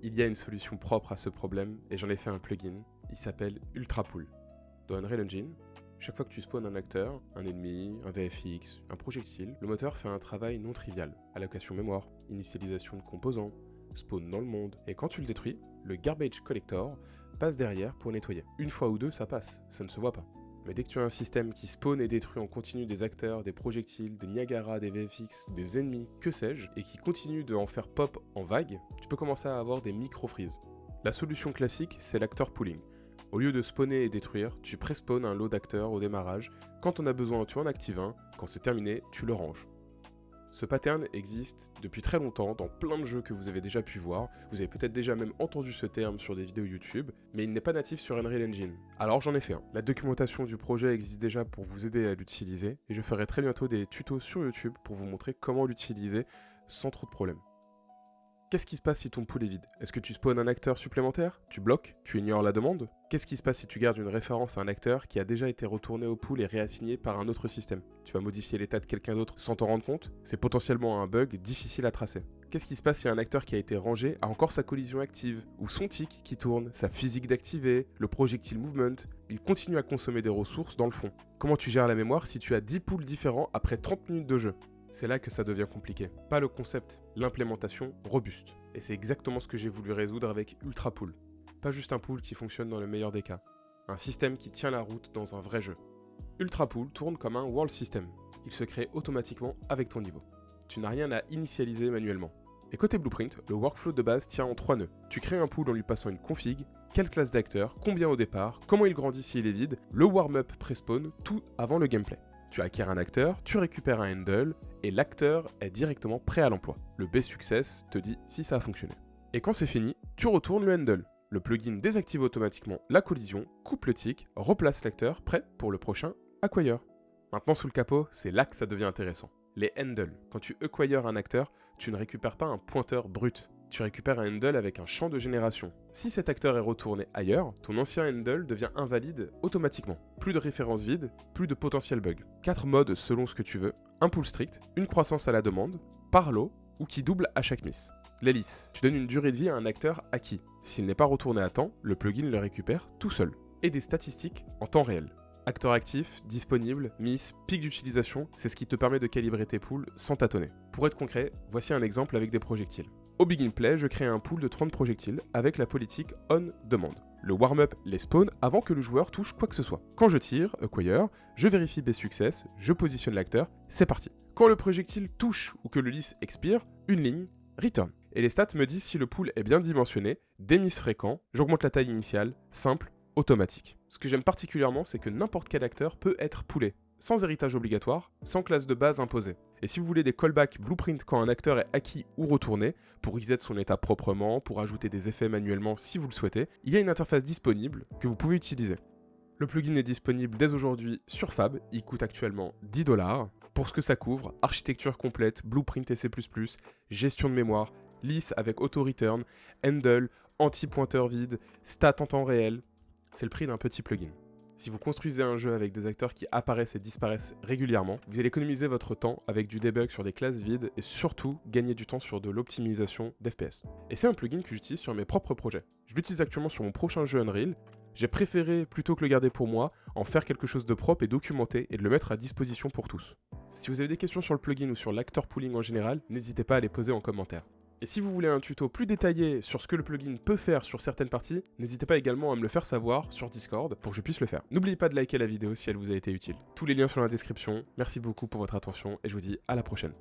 Il y a une solution propre à ce problème et j'en ai fait un plugin, il s'appelle Ultrapool. Dans Unreal Engine, chaque fois que tu spawns un acteur, un ennemi, un VFX, un projectile, le moteur fait un travail non trivial. Allocation mémoire, initialisation de composants, spawn dans le monde, et quand tu le détruis, le Garbage Collector passe derrière pour nettoyer. Une fois ou deux, ça passe, ça ne se voit pas. Mais dès que tu as un système qui spawn et détruit en continu des acteurs, des projectiles, des Niagara, des VFX, des ennemis, que sais-je, et qui continue de en faire pop en vague, tu peux commencer à avoir des micro-freezes. La solution classique, c'est l'acteur pooling. Au lieu de spawner et détruire, tu pré-spawns un lot d'acteurs au démarrage, quand on a besoin tu en actives un, quand c'est terminé, tu le ranges. Ce pattern existe depuis très longtemps dans plein de jeux que vous avez déjà pu voir, vous avez peut-être déjà même entendu ce terme sur des vidéos YouTube, mais il n'est pas natif sur Unreal Engine. Alors j'en ai fait un. La documentation du projet existe déjà pour vous aider à l'utiliser, et je ferai très bientôt des tutos sur YouTube pour vous montrer comment l'utiliser sans trop de problèmes. Qu'est-ce qui se passe si ton pool est vide? Est-ce que tu spawns un acteur supplémentaire? Tu bloques? Tu ignores la demande? Qu'est-ce qui se passe si tu gardes une référence à un acteur qui a déjà été retourné au pool et réassigné par un autre système? Tu vas modifier l'état de quelqu'un d'autre sans t'en rendre compte? C'est potentiellement un bug difficile à tracer. Qu'est-ce qui se passe si un acteur qui a été rangé a encore sa collision active, ou son tick qui tourne, sa physique d'activer, le projectile movement? Il continue à consommer des ressources dans le fond. Comment tu gères la mémoire si tu as 10 pools différents après 30 minutes de jeu? C'est là que ça devient compliqué. Pas le concept, l'implémentation robuste. Et c'est exactement ce que j'ai voulu résoudre avec Ultrapool. Pas juste un pool qui fonctionne dans le meilleur des cas. Un système qui tient la route dans un vrai jeu. Ultrapool tourne comme un world system. Il se crée automatiquement avec ton niveau. Tu n'as rien à initialiser manuellement. Et côté Blueprint, le workflow de base tient en 3 nœuds. Tu crées un pool en lui passant une config, quelle classe d'acteur, combien au départ, comment il grandit s'il est vide, le warm-up pré-spawn, tout avant le gameplay. Tu acquiers un acteur, tu récupères un handle, et l'acteur est directement prêt à l'emploi. Le B-Success te dit si ça a fonctionné. Et quand c'est fini, tu retournes le handle. Le plugin désactive automatiquement la collision, coupe le tick, replace l'acteur, prêt pour le prochain acquire. Maintenant sous le capot, c'est là que ça devient intéressant. Les handles. Quand tu acquires un acteur, tu ne récupères pas un pointeur brut. Tu récupères un handle avec un champ de génération. Si cet acteur est retourné ailleurs, ton ancien handle devient invalide automatiquement. Plus de références vides, plus de potentiel bug. 4 modes selon ce que tu veux, un pool strict, une croissance à la demande, par lot ou qui double à chaque miss. L'hélice, tu donnes une durée de vie à un acteur acquis. S'il n'est pas retourné à temps, le plugin le récupère tout seul. Et des statistiques en temps réel. Acteur actif, disponible, miss, pic d'utilisation, c'est ce qui te permet de calibrer tes pools sans tâtonner. Pour être concret, voici un exemple avec des projectiles. Au Begin Play, je crée un pool de 30 projectiles avec la politique On Demand. Le warm-up les spawn avant que le joueur touche quoi que ce soit. Quand je tire, acquire, je vérifie B-Success, je positionne l'acteur, c'est parti. Quand le projectile touche ou que le lisse expire, une ligne, return. Et les stats me disent si le pool est bien dimensionné, des miss fréquents, j'augmente la taille initiale, simple, automatique. Ce que j'aime particulièrement, c'est que n'importe quel acteur peut être poolé, sans héritage obligatoire, sans classe de base imposée. Et si vous voulez des callbacks Blueprint quand un acteur est acquis ou retourné, pour reset son état proprement, pour ajouter des effets manuellement si vous le souhaitez, il y a une interface disponible que vous pouvez utiliser. Le plugin est disponible dès aujourd'hui sur Fab, il coûte actuellement 10$. Pour ce que ça couvre, architecture complète, Blueprint et C++, gestion de mémoire, lisse avec auto-return, handle, anti-pointeur vide, stats en temps réel, c'est le prix d'un petit plugin. Si vous construisez un jeu avec des acteurs qui apparaissent et disparaissent régulièrement, vous allez économiser votre temps avec du debug sur des classes vides et surtout gagner du temps sur de l'optimisation d'FPS. Et c'est un plugin que j'utilise sur mes propres projets. Je l'utilise actuellement sur mon prochain jeu Unreal. J'ai préféré, plutôt que le garder pour moi, en faire quelque chose de propre et documenté et de le mettre à disposition pour tous. Si vous avez des questions sur le plugin ou sur l'acteur pooling en général, n'hésitez pas à les poser en commentaire. Et si vous voulez un tuto plus détaillé sur ce que le plugin peut faire sur certaines parties, n'hésitez pas également à me le faire savoir sur Discord pour que je puisse le faire. N'oubliez pas de liker la vidéo si elle vous a été utile. Tous les liens sont dans la description. Merci beaucoup pour votre attention et je vous dis à la prochaine.